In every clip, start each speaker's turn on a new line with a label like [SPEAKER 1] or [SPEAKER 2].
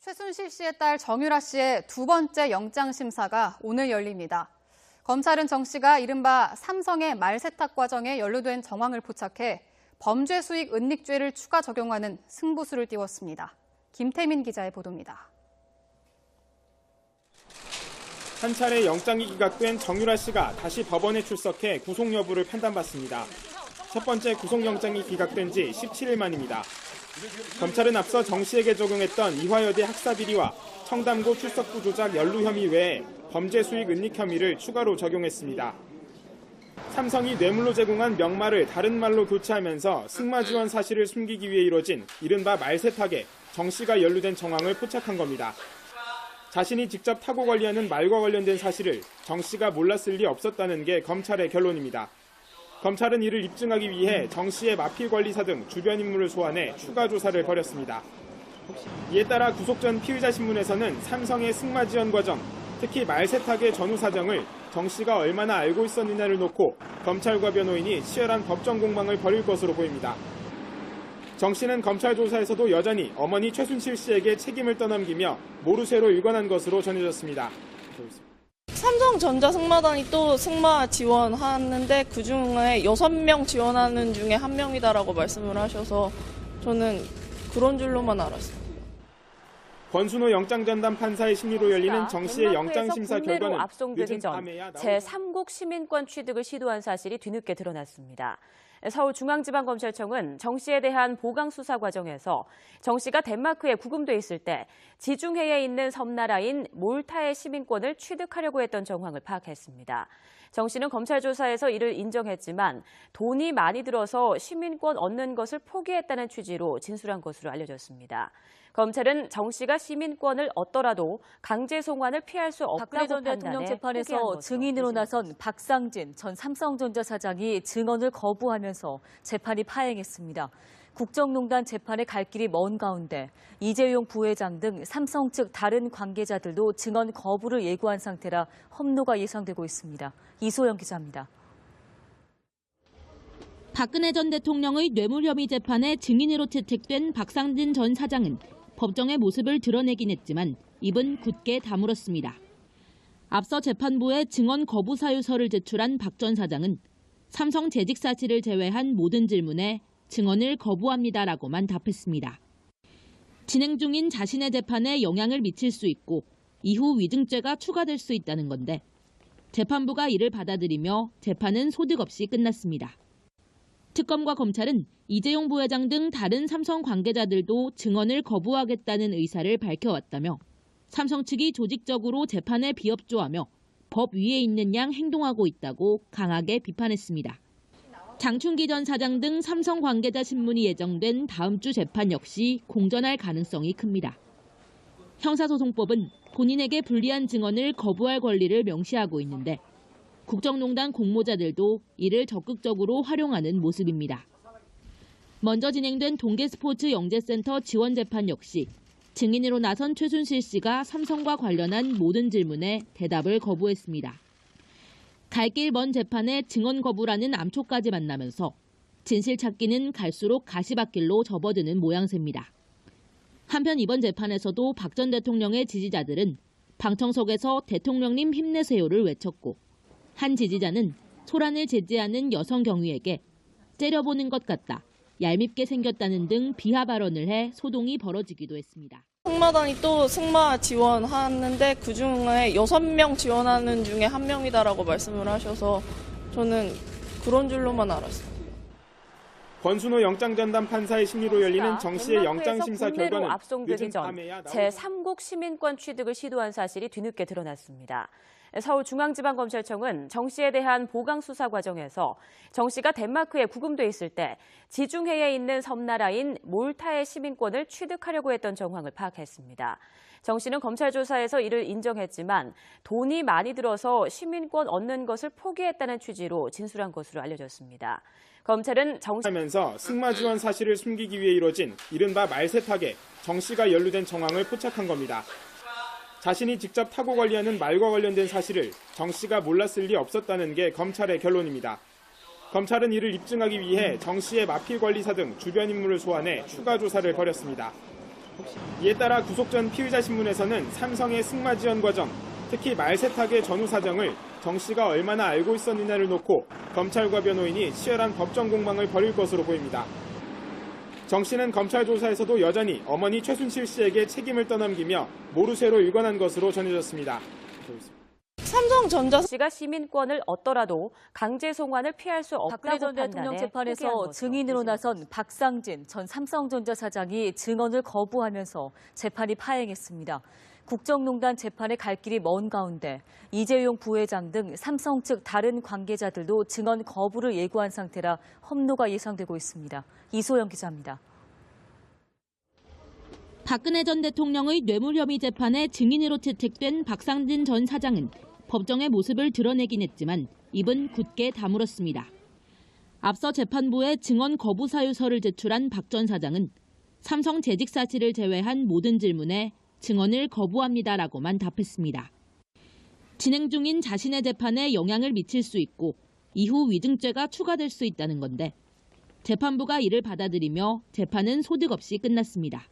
[SPEAKER 1] 최순실 씨의 딸 정유라 씨의 두 번째 영장심사가 오늘 열립니다. 검찰은 정 씨가 이른바 삼성의 말세탁 과정에 연루된 정황을 포착해 범죄 수익 은닉죄를 추가 적용하는 승부수를 띄웠습니다. 김태민 기자의 보도입니다.
[SPEAKER 2] 한 차례 영장이 기각된 정유라 씨가 다시 법원에 출석해 구속 여부를 판단받습니다. 첫 번째 구속영장이 기각된 지 17일 만입니다. 검찰은 앞서 정 씨에게 적용했던 이화여대 학사비리와 청담고 출석부 조작 연루 혐의 외에 범죄 수익 은닉 혐의를 추가로 적용했습니다. 삼성이 뇌물로 제공한 명말을 다른 말로 교체하면서 승마 지원 사실을 숨기기 위해 이뤄진 이른바 말세탁에 정 씨가 연루된 정황을 포착한 겁니다. 자신이 직접 타고 관리하는 말과 관련된 사실을 정 씨가 몰랐을 리 없었다는 게 검찰의 결론입니다. 검찰은 이를 입증하기 위해 정 씨의 마필 관리사 등 주변 인물을 소환해 추가 조사를 벌였습니다. 이에 따라 구속 전 피의자 신문에서는 삼성의 승마 지원 과정, 특히 말세탁의 전후 사정을 정 씨가 얼마나 알고 있었느냐를 놓고 검찰과 변호인이 치열한 법정 공방을 벌일 것으로 보입니다. 정 씨는 검찰 조사에서도 여전히 어머니 최순실 씨에게 책임을 떠넘기며 모르쇠로 일관한 것으로 전해졌습니다.
[SPEAKER 3] 삼성전자 승마단이 또 승마 지원하는데 그중에 6명 지원하는 중에 한 명이다라고 말씀을 하셔서 저는 그런 줄로만 알았어요.
[SPEAKER 2] 권순호 영장전담 판사의 심리로 열리는 정 씨의 영장심사 결과는
[SPEAKER 4] 압송되기 전 제3국 시민권 취득을 시도한 사실이 뒤늦게 드러났습니다. 서울중앙지방검찰청은 정 씨에 대한 보강 수사 과정에서 정 씨가 덴마크에 구금돼 있을 때 지중해에 있는 섬나라인 몰타의 시민권을 취득하려고 했던 정황을 파악했습니다. 정 씨는 검찰 조사에서 이를 인정했지만 돈이 많이 들어서 시민권 얻는 것을 포기했다는 취지로 진술한 것으로 알려졌습니다. 검찰은 정 씨가 시민권을 얻더라도 강제 송환을 피할 수 없다고
[SPEAKER 5] 박근혜 전 대통령 재판에서 증인으로 나선 박상진 전 삼성전자 사장이 증언을 거부하면서 재판이 파행했습니다. 국정농단 재판에 갈 길이 먼 가운데 이재용 부회장 등 삼성 측 다른 관계자들도 증언 거부를 예고한 상태라 험로가 예상되고 있습니다. 이소영 기자입니다.
[SPEAKER 6] 박근혜 전 대통령의 뇌물 혐의 재판에 증인으로 채택된 박상진 전 사장은 법정의 모습을 드러내긴 했지만 입은 굳게 다물었습니다. 앞서 재판부에 증언 거부 사유서를 제출한 박 전 사장은 삼성 재직 사실을 제외한 모든 질문에 증언을 거부합니다라고만 답했습니다. 진행 중인 자신의 재판에 영향을 미칠 수 있고 이후 위증죄가 추가될 수 있다는 건데 재판부가 이를 받아들이며 재판은 소득 없이 끝났습니다. 특검과 검찰은 이재용 부회장 등 다른 삼성 관계자들도 증언을 거부하겠다는 의사를 밝혀왔다며 삼성 측이 조직적으로 재판에 비협조하며 법 위에 있는 양 행동하고 있다고 강하게 비판했습니다. 장충기 전 사장 등 삼성 관계자 신문이 예정된 다음 주 재판 역시 공전할 가능성이 큽니다. 형사소송법은 본인에게 불리한 증언을 거부할 권리를 명시하고 있는데 국정농단 공모자들도 이를 적극적으로 활용하는 모습입니다. 먼저 진행된 동계스포츠 영재센터 지원 재판 역시 증인으로 나선 최순실 씨가 삼성과 관련한 모든 질문에 대답을 거부했습니다. 갈 길 먼 재판에 증언 거부라는 암초까지 만나면서 진실 찾기는 갈수록 가시밭길로 접어드는 모양새입니다. 한편 이번 재판에서도 박 전 대통령의 지지자들은 방청석에서 대통령님 힘내세요를 외쳤고 한 지지자는 소란을 제지하는 여성 경위에게 째려보는 것 같다, 얄밉게 생겼다는 등 비하 발언을 해 소동이 벌어지기도 했습니다.
[SPEAKER 3] 승마단이 또 승마 지원하는데 그중에 6명 지원하는 중에 한 명이다라고 말씀을 하셔서 저는 그런 줄로만 알았어요.
[SPEAKER 2] 권순호 영장전담 판사의 심리로 열리는 정 씨의 영장심사 결과는
[SPEAKER 4] 압송되기 전 제3국 시민권 취득을 시도한 사실이 뒤늦게 드러났습니다. 서울중앙지방검찰청은 정 씨에 대한 보강 수사 과정에서 정 씨가 덴마크에 구금돼 있을 때 지중해에 있는 섬나라인 몰타의 시민권을 취득하려고 했던 정황을 파악했습니다. 정 씨는 검찰 조사에서 이를 인정했지만 돈이 많이 들어서 시민권 얻는 것을 포기했다는 취지로 진술한 것으로 알려졌습니다. 검찰은 정
[SPEAKER 2] 씨하면서 승마 지원 사실을 숨기기 위해 이뤄진 이른바 말세탁에 정 씨가 연루된 정황을 포착한 겁니다. 자신이 직접 타고 관리하는 말과 관련된 사실을 정 씨가 몰랐을 리 없었다는 게 검찰의 결론입니다. 검찰은 이를 입증하기 위해 정 씨의 마필 관리사 등 주변 인물을 소환해 추가 조사를 벌였습니다. 이에 따라 구속 전 피의자 신문에서는 삼성의 승마 지원 과정, 특히 말세탁의 전후 사정을 정 씨가 얼마나 알고 있었느냐를 놓고 검찰과 변호인이 치열한 법정 공방을 벌일 것으로 보입니다. 정 씨는 검찰 조사에서도 여전히 어머니 최순실 씨에게 책임을 떠넘기며 모르쇠로 일관한 것으로 전해졌습니다.
[SPEAKER 3] 삼성전자
[SPEAKER 4] 씨가 시민권을 얻더라도 강제 송환을 피할 수
[SPEAKER 5] 박근혜
[SPEAKER 4] 없다고
[SPEAKER 5] 전 대통령 재판에서 증인으로 나선 박상진 전 삼성전자 사장이 증언을 거부하면서 재판이 파행했습니다. 국정농단 재판에 갈 길이 먼 가운데 이재용 부회장 등 삼성 측 다른 관계자들도 증언 거부를 예고한 상태라 험로가 예상되고 있습니다. 이소영 기자입니다.
[SPEAKER 6] 박근혜 전 대통령의 뇌물 혐의 재판에 증인으로 채택된 박상진 전 사장은 법정의 모습을 드러내긴 했지만 입은 굳게 다물었습니다. 앞서 재판부에 증언 거부 사유서를 제출한 박 전 사장은 삼성 재직 사실을 제외한 모든 질문에 증언을 거부합니다라고만 답했습니다. 진행 중인 자신의 재판에 영향을 미칠 수 있고 이후 위증죄가 추가될 수 있다는 건데 재판부가 이를 받아들이며 재판은 소득 없이 끝났습니다.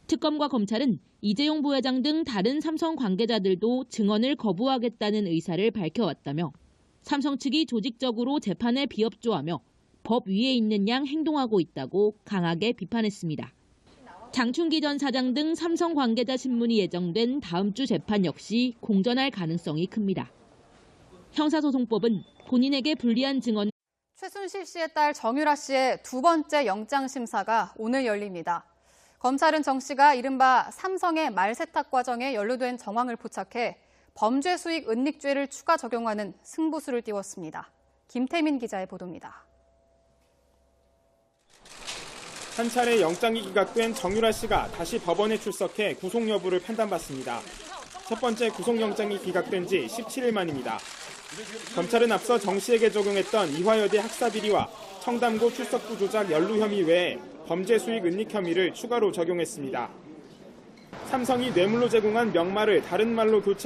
[SPEAKER 6] 특검과 검찰은 이재용 부회장 등 다른 삼성 관계자들도 증언을 거부하겠다는 의사를 밝혀왔다며 삼성 측이 조직적으로 재판에 비협조하며 법 위에 있는 양 행동하고 있다고 강하게 비판했습니다. 장충기 전 사장 등 삼성 관계자 신문이 예정된 다음 주 재판 역시 공전할 가능성이 큽니다. 형사소송법은 본인에게 불리한 증언
[SPEAKER 1] 최순실 씨의 딸 정유라 씨의 두 번째 영장 심사가 오늘 열립니다. 검찰은 정 씨가 이른바 삼성의 말세탁 과정에 연루된 정황을 포착해 범죄 수익 은닉죄를 추가 적용하는 승부수를 띄웠습니다. 김태민 기자의 보도입니다.
[SPEAKER 2] 한 차례 영장이 기각된 정유라 씨가 다시 법원에 출석해 구속 여부를 판단받습니다. 첫 번째 구속영장이 기각된 지 17일 만입니다. 검찰은 앞서 정 씨에게 적용했던 이화여대 학사비리와 청담고 출석부 조작 연루 혐의 외에 범죄 수익 은닉 혐의를 추가로 적용했습니다. 삼성이 뇌물로 제공한 명말을 다른 말로 교체